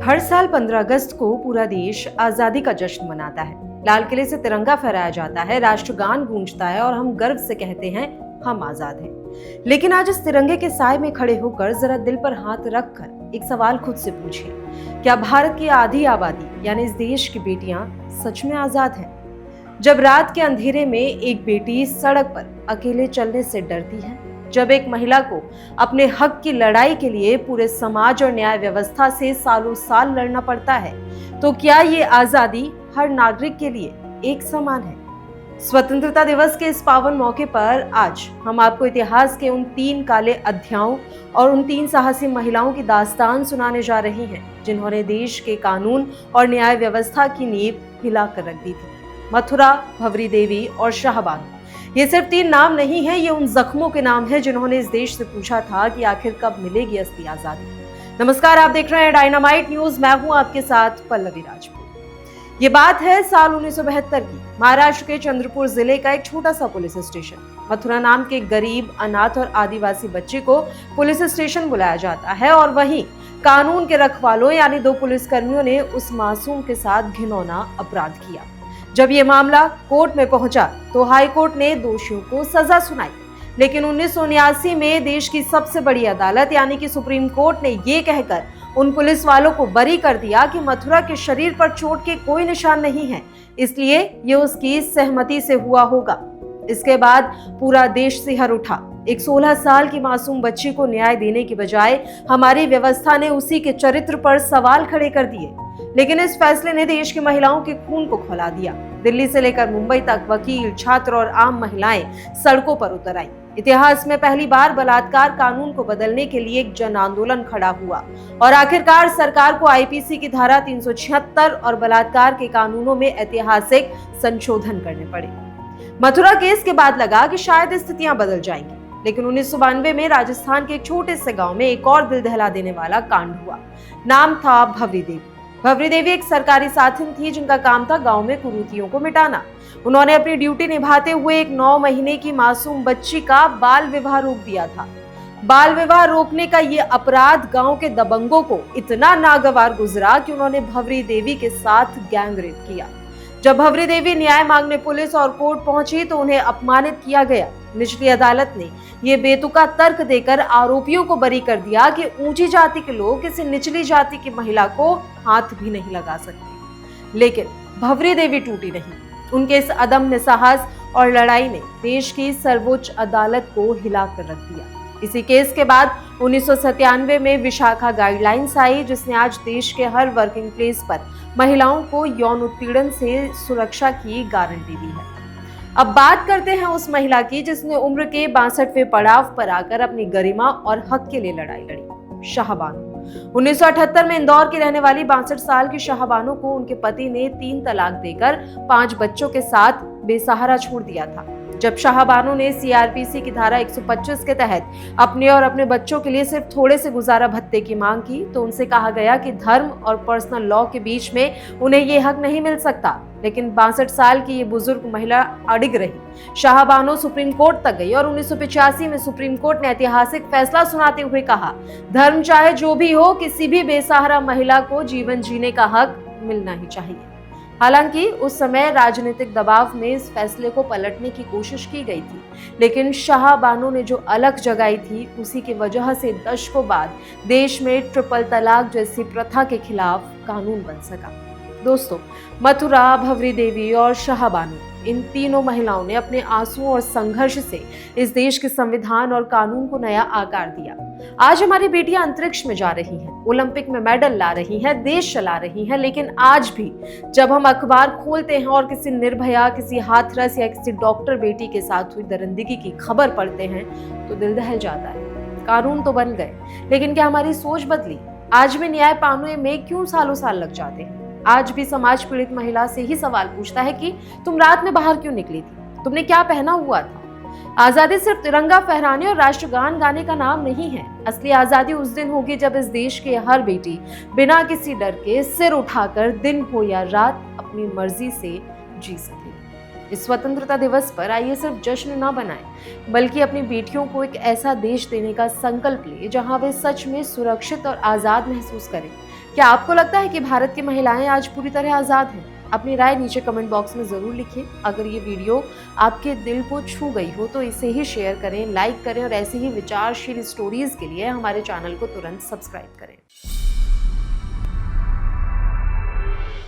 हर साल 15 अगस्त को पूरा देश आजादी का जश्न मनाता है। लाल किले से तिरंगा फहराया जाता है, राष्ट्रगान गूंजता है और हम गर्व से कहते हैं हम आजाद हैं। लेकिन आज इस तिरंगे के साए में खड़े होकर जरा दिल पर हाथ रखकर एक सवाल खुद से पूछिए, क्या भारत की आधी आबादी यानी इस देश की बेटियां सच में आजाद हैं? जब रात के अंधेरे में एक बेटी सड़क पर अकेले चलने से डरती है, जब एक महिला को अपने हक की लड़ाई के लिए पूरे समाज और न्याय व्यवस्था से सालों साल लड़ना पड़ता है, तो क्या ये आजादी हर नागरिक के लिए एक समान है? स्वतंत्रता दिवस के इस पावन मौके पर आज हम आपको इतिहास के उन 3 काले अध्यायों और उन 3 साहसी महिलाओं की दास्तान सुनाने जा रहे हैं, जिन्होंने देश के कानून और न्याय व्यवस्था की नींव हिलाकर रख दी थी। मथुरा, भंवरी देवी और शाहबानो। ये सिर्फ 3 नाम नहीं है, ये उन जख्मों के नाम है जिन्होंने इस देश से पूछा था कि आखिर कब मिलेगी असली आजादी। नमस्कार, आप देख रहे हैं डायनामाइट न्यूज। मैं हूं आपके साथ पल्लवी राजपूत। ये बात है साल 1972 की। महाराष्ट्र के चंद्रपुर जिले का एक छोटा सा पुलिस स्टेशन। मथुरा नाम के गरीब, अनाथ और आदिवासी बच्चे को पुलिस स्टेशन बुलाया जाता है और वहीं कानून के रखवालों यानी 2 पुलिसकर्मियों ने उस मासूम के साथ घिनौना अपराध किया। जब ये मामला कोर्ट में पहुंचा तो हाई कोर्ट ने दोषियों को सजा सुनाई, लेकिन 1979 में देश की सबसे बड़ी अदालत यानी कि सुप्रीम कोर्ट ने ये कहकर उन पुलिस वालों को बरी कर दिया कि मथुरा के शरीर पर चोट के कोई निशान नहीं है, इसलिए ये उसकी सहमति से हुआ होगा। इसके बाद पूरा देश सिहर उठा। एक 16 साल की मासूम बच्ची को न्याय देने की बजाय हमारी व्यवस्था ने उसी के चरित्र पर सवाल खड़े कर दिए। लेकिन इस फैसले ने देश की महिलाओं के खून को खौला दिया। दिल्ली से लेकर मुंबई तक वकील, छात्र और आम महिलाएं सड़कों पर उतर आई। इतिहास में पहली बार बलात्कार कानून को बदलने के लिए एक जन आंदोलन खड़ा हुआ और आखिरकार सरकार को आईपीसी की धारा 376 और बलात्कार के कानूनों में ऐतिहासिक संशोधन करने पड़े। मथुरा केस के बाद लगा कि शायद स्थितियां बदल जाएंगी, लेकिन 1992 में राजस्थान के एक छोटे से गांव में एक और दिल दहला देने वाला कांड हुआ। नाम था भंवरी देवी। भंवरी देवी एक सरकारी साथिन थी जिनका काम था गांव में कुरीतियों को मिटाना। उन्होंने अपनी ड्यूटी निभाते हुए एक 9 महीने की मासूम बच्ची का बाल विवाह रोक दिया था। बाल विवाह रोकने का ये अपराध गांव के दबंगों को इतना नागवार गुजरा कि उन्होंने भंवरी देवी के साथ गैंगरेप किया। जब भंवरी देवी न्याय मांगने पुलिस और कोर्ट पहुंची तो उन्हें अपमानित किया गया। निचली अदालत ने ये बेतुका तर्क देकर आरोपियों को बरी कर दिया कि ऊंची जाति के लोग किसी निचली जाति की महिला को हाथ भी नहीं लगा सकते। लेकिन भंवरी देवी टूटी नहीं। उनके इस अदम्य साहस और लड़ाई ने देश की सर्वोच्च अदालत को हिलाकर रख दिया। इसी केस के बाद 1997 में विशाखा गाइडलाइंस आई, जिसने आज देश के हर वर्किंग प्लेस पर महिलाओं को यौन उत्पीड़न से सुरक्षा की गारंटी दी है। अब बात करते हैं उस महिला की जिसने उम्र के 62वें पड़ाव पर आकर अपनी गरिमा और हक के लिए लड़ाई लड़ी। शाहबानो। 1978 में इंदौर की रहने वाली 62 साल की शाहबानो को उनके पति ने 3 तलाक देकर 5 बच्चों के साथ बेसहारा छोड़ दिया था। जब शाहबानो ने सीआरपीसी की धारा 125 के तहत अपने और अपने बच्चों के लिए सिर्फ थोड़े से गुजारा भत्ते की मांग की तो उनसे कहा गया कि धर्म और पर्सनल लॉ के बीच में उन्हें ये हक नहीं मिल सकता। लेकिन 62 साल की ये बुजुर्ग महिला अडिग रही। शाहबानो सुप्रीम कोर्ट तक गई और 1985 में सुप्रीम कोर्ट ने ऐतिहासिक फैसला सुनाते हुए कहा, धर्म चाहे जो भी हो, किसी भी बेसहारा महिला को जीवन जीने का हक मिलना ही चाहिए। हालांकि उस समय राजनीतिक दबाव में इस फैसले को पलटने की कोशिश की गई थी, लेकिन शाहबानो ने जो अलग जगाई थी उसी की वजह से दशकों बाद देश में ट्रिपल तलाक जैसी प्रथा के खिलाफ कानून बन सका। दोस्तों, मथुरा, भंवरी देवी और शाहबानो, इन तीनों महिलाओं ने अपने आंसुओं और संघर्ष से इस देश के संविधान और कानून को नया आकार दिया। आज हमारी बेटियां अंतरिक्ष में जा रही हैं, ओलंपिक में मेडल ला रही हैं, देश चला रही हैं, लेकिन आज भी जब हम अखबार खोलते हैं और किसी निर्भया, किसी हाथरस या किसी डॉक्टर बेटी के साथ हुई दरिंदगी की खबर पढ़ते हैं तो दिल दहल जाता है। कानून तो बन गए, लेकिन क्या हमारी सोच बदली? आज भी न्याय पाने में क्यों सालों साल लग जाते हैं? आज भी समाज पीड़ित महिला से ही सवाल पूछता है कि तुम रात में बाहर क्यों निकली थी, तुमने क्या पहना हुआ था? आजादी सिर्फ तिरंगा फहराने और राष्ट्रगान गाने का नाम नहीं है। असली आजादी उस दिन होगी जब इस देश की हर बेटी बिना किसी डर के सिर उठाकर दिन हो या रात अपनी मर्जी से जी सके। इस स्वतंत्रता दिवस पर आइए सिर्फ जश्न ना बनाएं, बल्कि अपनी बेटियों को एक ऐसा देश देने का संकल्प लें जहां वे सच में सुरक्षित और आजाद महसूस करें। क्या आपको लगता है कि भारत की महिलाएं आज पूरी तरह आजाद हैं? अपनी राय नीचे कमेंट बॉक्स में जरूर लिखिए। अगर ये वीडियो आपके दिल को छू गई हो तो इसे ही शेयर करें, लाइक करें और ऐसी ही विचारशील स्टोरीज के लिए हमारे चैनल को तुरंत सब्सक्राइब करें।